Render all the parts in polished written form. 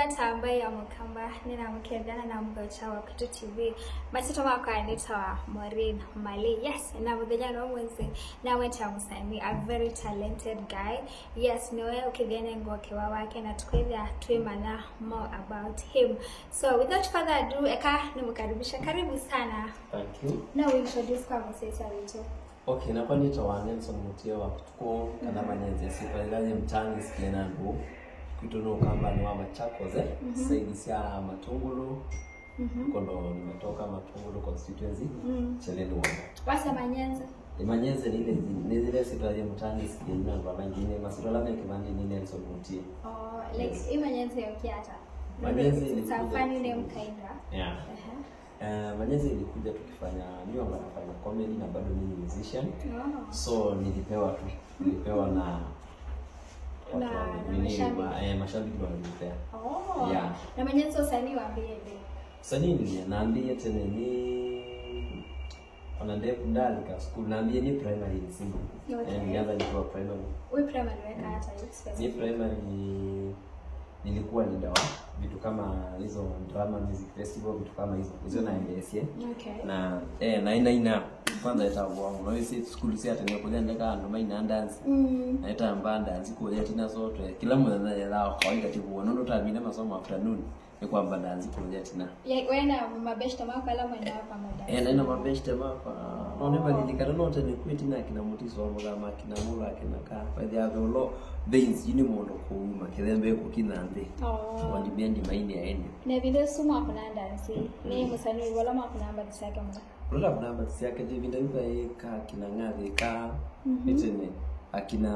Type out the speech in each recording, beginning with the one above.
ambaye amukamba nina mukendana na mgocha wa Kutu TV matito wako anita Maureen Mali. Yes, na mudenya no mwenzi na wenta musani, a very talented guy. Yes, niwe ukigene ngoke wake na tukwenda tuimana more about him. So without further ado, eka nimukaribisha, karibu sana. Thank you. Now we introduce conversation with you. Okay, na kwa nito wa Nelson Mutia wa Kutuko kana manyenze sifa ilaje mtani sikiena ndo kuitono kamba ni wa Machakos saidi sia Matungulu kondo nimetoka Matungulu constituency Chelelu wana wasa manyenze manyenze ni zile sifa ilaje mtani sikiena ndo mangine masito lame kibandi ni Nelson Mutia. Oh, like yes. Manyenze yokiata manyenze it's a funny name kinda. Yeah. Manyenze ilikuja tukifanya niyo nafanya comedy na bado ni musician. So nilipewa na mashabiki wananipea. Oh. Yeah. Na manyenze usanii waambie hivi. Usanii ndio naambia tena ni ndefu ndani ka school naambia ni primary ni single. Nilianza nikiwa primary. Wewe primary weka hata hiyo. Ni primary nilikuwa leader wa vitu kama hizo drama music festival vitu kama hizo na MBS. Okay. Na ina kwanza itakuwa wangu na hiyo school si hata nikuja ndeka ndo maina dance na ita mbanda ziko ya tina zote kila mmoja anaelewa kawaida tibu wanondo tabina masomo afternoon ni kwamba dance kwa tina wewe na mabeshte mako ala mwenda pamoja na mabeshte mako naone badilika note ni kweti na kina mutiso wa mugama kina mula kina ka by the other law veins yini mondo kuuma kilembe ko kinande wandi bendi maini aende na vile suma kuna dance ni musani wala makuna namba zake mwa Rola namba zake David Ayuka kina ngave ka etene akina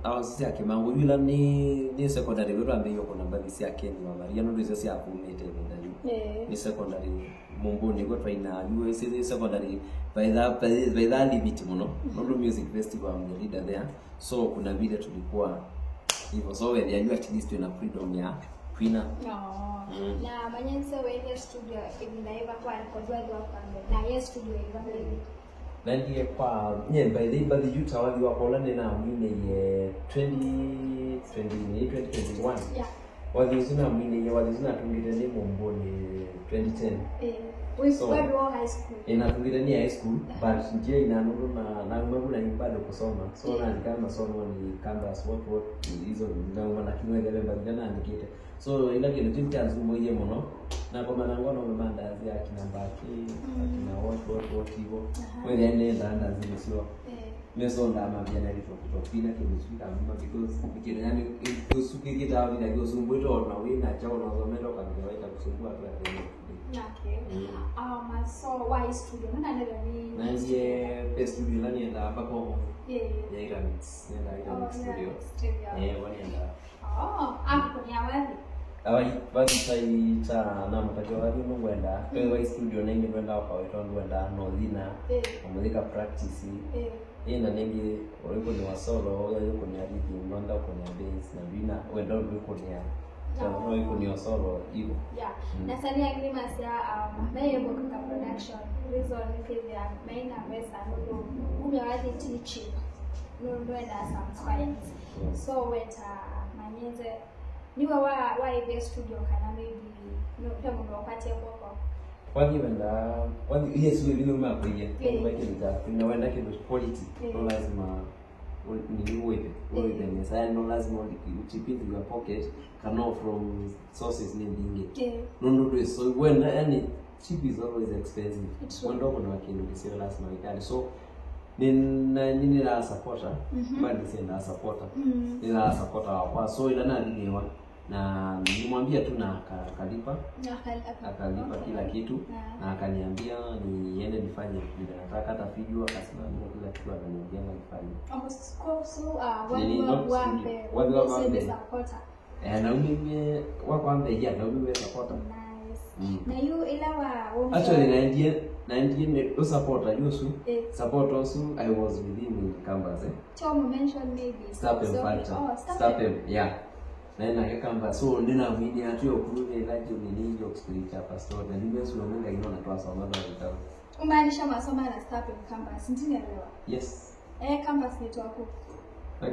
awasi yake mangu yula ni secondary wetu ambaye yuko namba yake ni wa Maria ndo hizo si akumete ndani ni secondary mumboni kwa twaina USA secondary by that limit muno ndo music festival am leader there so kuna vile tulikuwa hivyo so we yajua at least na freedom ya Queen. Na manyenze wewe studio inaiva kwa kodwa kwa na yes studio iva Nandi kwa by the youth awali wa Poland na mwine ye 2021 yeah wazina mwine ye wazina tungire ni mumboni 2010 so high school inatungire ni high school but nje inanuru na mwangu na bado kusoma so na kama somo ni campus what hizo ndio maana kimwele mbali na nikite so ila kile tintanzu moye muno na kwa maana ngono mandazi akina mbaki akina what hivyo wewe nenda zile sio meso ndama vya kutopina kimesika mama because bikira yani kusukiki dawa bila kusumbuito na wewe na chao na zomelo kwa kawaida kusumbua tu hapo. Okay. So why studio? Nani nani? Nanje best studio nani enda hapo. Yeah, Iramix. Nenda studio. Wanienda. Hapo ni awali. Awali basi taita na mtajo wali ngwenda. Kwa studio na ngi ngwenda kwa wetu ngwenda Northina. Muzika practice. Na nengi oliko ni wasolo yuko ni hadithi ngwenda kwa ni bass na bina wenda yuko ni so yuko ni wasolo hivyo. Yeah. Na sani agreements ya nayo kwa production reason ya main pesa ndo umewahi teaching ndo some clients. So weta manyenze niwe wa ile studio kana maybe no kama unapata hapo wadi yes wewe ndio umeapoje kwa kile kuna wenda kile quality no lazima ni wewe ni sana no lazima uchipinde your pocket can from sources nyingi no so wenda yani cheap is always expensive wenda kuna wakini sio lazima ikali so nini la supporter bali sina supporter ila supporter kwa so ila nani na nilimwambia tu na akalipa kila kitu na akaniambia niende nifanye vile nataka hata video akasema ndio kila kitu ananiambia nifanye wampe supporter na mimi wako ambeja na mimi supporter na you ila wa actually na supporter Yusu support also I was with him in campus Tom mention maybe stop him yeah na kamba so nina mwini atu yokurume laje nini yo spiritual pastor na nimesu munga ino na twa soma za vitabu umaanisha masomo na stop in campus ndinielewa yes campus ni twako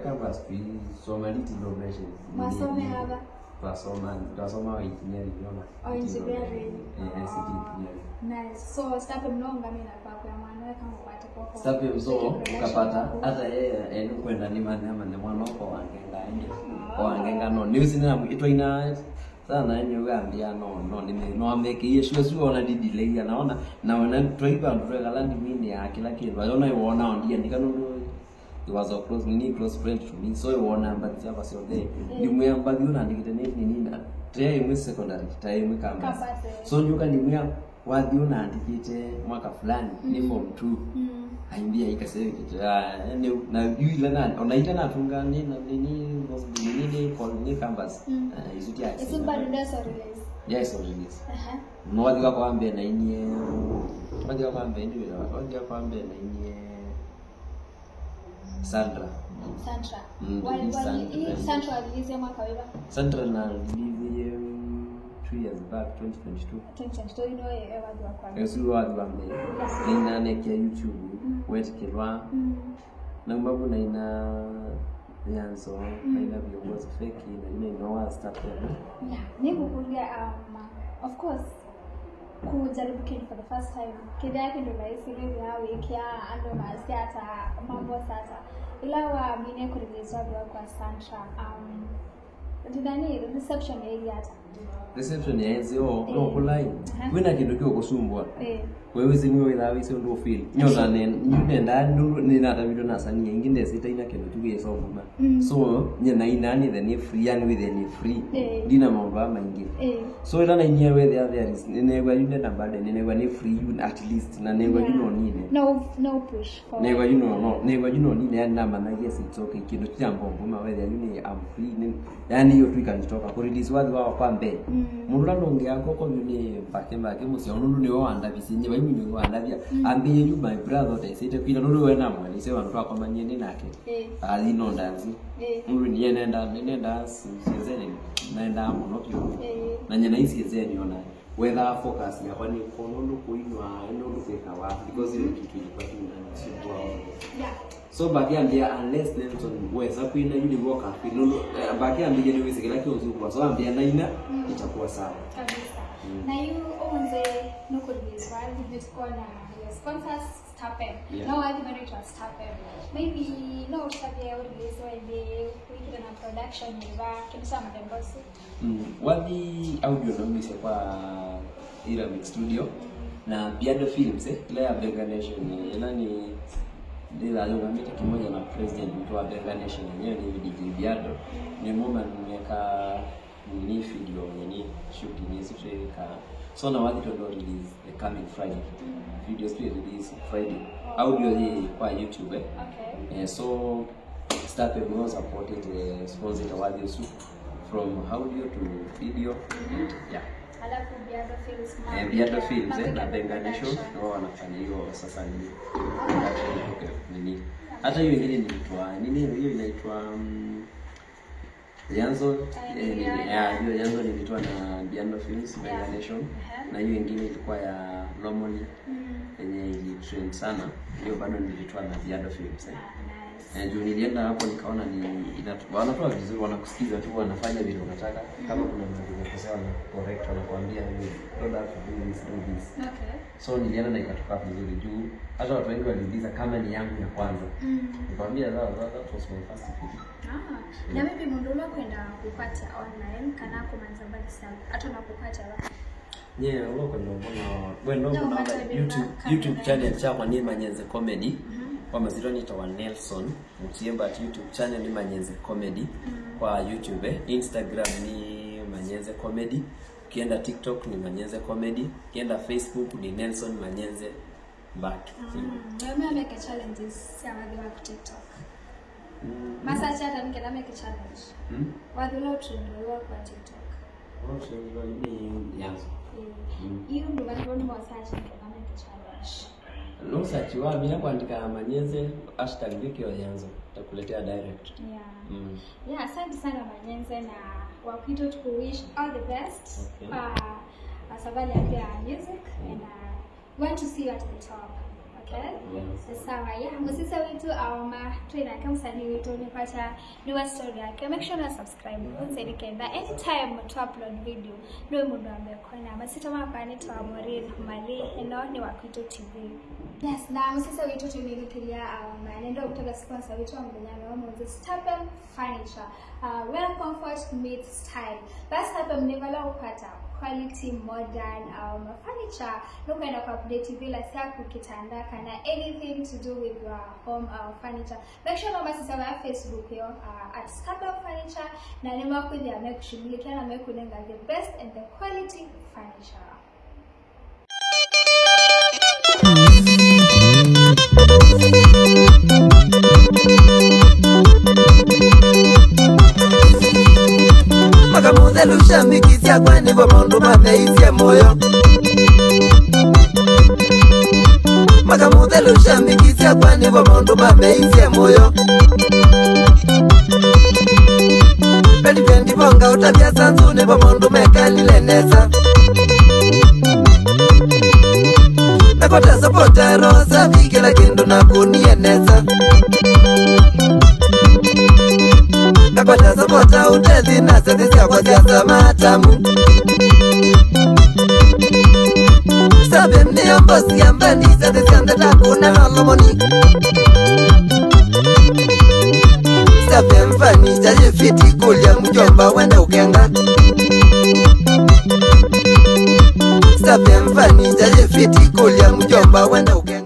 campus fi somaliti innovation masomo hapa tutasoma engineering unaona. Oh, engineering. ICT engineering. Nice. So step mnonga mimi na kwa maana kama upate kwa step so ukapata hata yeye kwenda ni mwana mwana kwa wangenga nje kwa wangenga no news ni itwa ina sana ni ugambia no no ameke yesu sio ona delay anaona na wana tuiba ndio galandi mimi ya kila kitu waona iona ondia nikanondo he was a close friend to me so iona but hapa sio there ni mwamba yuna ndikite nini tayari mwe secondary tayari mwe campus so nyuka ni mwe wathi unaandikite mwaka fulani ni form 2 aimbia ikasema kitu na yule nani unaita na tunga nini kwa campus izuti yake is it bad release or release yes or release no wathi kwa ambe na inie wathi kwa ambe ndio wathi kwa ambe na inie Sandra wali Sandra release mwaka wewe Sandra na release 2 years back 2022 you know wathi wa kwa yesu wathi wa mbe ina nekia YouTube wetikirwa na mbabu na ina yanzo ina viongozi feki na ina no start yeah niko kulia of course kujaribu kitu for the first time kile yake ndio rahisi leo yao ikia ando masiata mambo sasa ila wa mine kurejeza kwa Sandra ndani reception area reception yaenzo no kulai kwina kindu kyo kusumbwa wewe zimwe withawe sio ndo feel nyoza nenda nina video na sani ingine sitaina kindu tuwe so mama so nyina inani then free and within free dina mambo maingi so ila na nyewe there is never you need number never ni free you at least na never you know nini no push never you know nini and number na yes it's okay kindu jambo mboma whether you need am free yani hiyo tu ikanitoka ku release wathi wao kwa mbe mundu ndonge yako ko ni pake musio nundu ni wao andabisinye baimi ni wao andabia ambiye you my brother they say kwina nundu we na mwali se wantu akomanye ni nake ali no ndanzi mundu ni nenda sizeni naenda muno pyo na nyana isi zeni ona whether focus ya kwani ko nundu kuinwa nundu kwekawa because ile kitu ilipata ndani sio yeah so bakiambia unless Nelson weza kuina yule work up nundu bakiambia ni wisikila kionzuko so ambia naina itakuwa sawa kabisa na you onze no could be well with corner your sponsors Stapem no argument to Stapem maybe no tabia au release wende kuingia na production niva kimsa madembosi wathi audio na mimi kwa ila mix studio na Biado Films ile ya Benga Nation nani ndio aliyomita kimoja na president wa Benga Nation yenyewe ni DJ Biado ni mama nimeka ni video ni shooting ni sifika so na wathi to release the coming Friday videos to release Friday audio hii kwa YouTube okay so Stapem was supported sponsored wathi usu from audio to video yeah alafu Biado Films na Benga Nation wao wanafanya hiyo sasa ni nini hata hiyo ingine inaitwa nini hiyo inaitwa Yanzo hiyo Yanzo nilitoa na Biado Films Benga Nation na hiyo ingine ilikuwa ya Lomoni yenye ilitrend sana hiyo bado nilitoa na Biado Films ndio nilienda hapo nikaona ni wanatoa vizuri wanakusikiza tu wanafanya vile unataka kama kuna mambo yakosewa na correct wanakuambia hivi product do this okay so nilienda na ikatoka vizuri juu hata watu wengi waliuliza kama ni yangu ya kwanza nikamwambia that was my first video na mimi mundulo kwenda kupata online kana kumanza bali sana hata unapopata uko ndio mbona YouTube channel chako ni Manyenze Comedy kwa mazito nitawa Nelson mtiemba YouTube channel ni Manyenze Comedy kwa YouTube Instagram ni Manyenze Comedy ukienda TikTok ni Manyenze Comedy ukienda Facebook ni Nelson Manyenze back mimi ameke challenges ya wadi wa TikTok masa hata nikenda make challenge wadi lo tunaelewa kwa TikTok sio ni yanzo hiyo ndio wadi ni wasachi nikenda make challenge no search wa mimi kuandika Manyenze #wiki Yanzo takuletea direct yeah asante sana Manyenze na wapito to wish all the best safari ya music and want to see you at the top okay Okay. Yes. Sawa. Yeah, msisa wetu trainer kama msanii wetu unapata new story yake. Make sure you subscribe. Unsaidie kenda anytime to upload video. Ndio mundu amekona. Masita makanitwa Maureen Mali eno ni Wakwito TV. Yes, na msisa wetu tumeelekea ndio kutoka sponsor wetu Mbenyana wa Moses Stapem Furniture. Well comfort meets style. Basi hapa mnevala upata quality modern furniture. Look at our update bila siku kitanda kana anything to do with your home furniture. Make sure mama sasa wa Facebook yo at Stapem Furniture na nema kuja amekushughulikia na amekulenga the best and the quality furniture. Makamuthelusha mikisia kwa nivo maundu matheisye moyo. Makamuthelusha mikisia kwa nivo maundu matheisye moyo. Pelipendi bonga utabia sanzu nivo maundu mekalile nesa. Nakota sapota rosa vikila kindu na kunie nesa. Nakota sapota utezi na sethisia kwa siasa matamu. Sabe mni ambosi ambani sethisia ndeta kuna lolomoni. Sabe mfani jaje fiti kulia mjomba wende ukenga. Sabe mfani jaje fiti kulia mjomba wende ukenga.